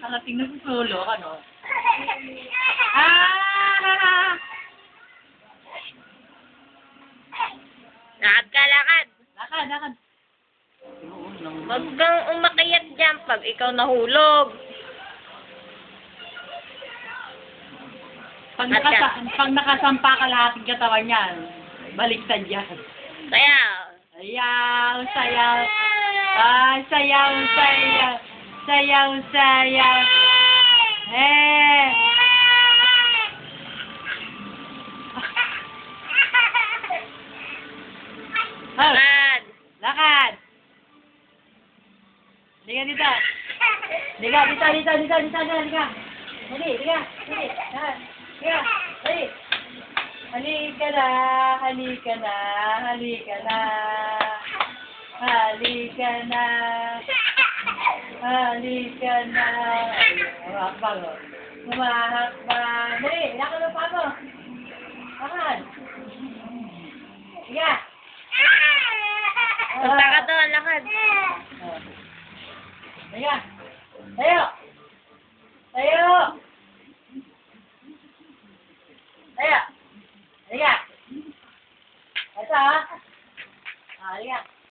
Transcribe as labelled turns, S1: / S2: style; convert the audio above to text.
S1: Nakarating na sa sulok, ano? Ah!
S2: Lakad ka, lakad.
S1: Lakad, lakad.
S2: Huwag kang umakyat dyan pag ikaw nahulog.
S1: Pag nakasampa ka lahat ng katawan niyan, baliktad yan.
S2: Sayaw.
S1: Sayaw, sayaw. Ay, sayaw, sayaw. Sayaw, sayaw. Eh. Oh,
S2: Lakad.
S1: lakad. Liga dito. Liga dito, dito, dito, dito, liga. Dali, liga. Dali. Liga. Dali. Halika na, halika na, halika na. Halika na. Halika na. Humakbang, oh. Humakbang. Dali, lakad mo pa mo. Lakad. Liga.
S2: Punta ka doon, lakad.
S1: Liga. Tayo. Tayo. Tayo. Liga. Ito, ha? Ah, liga.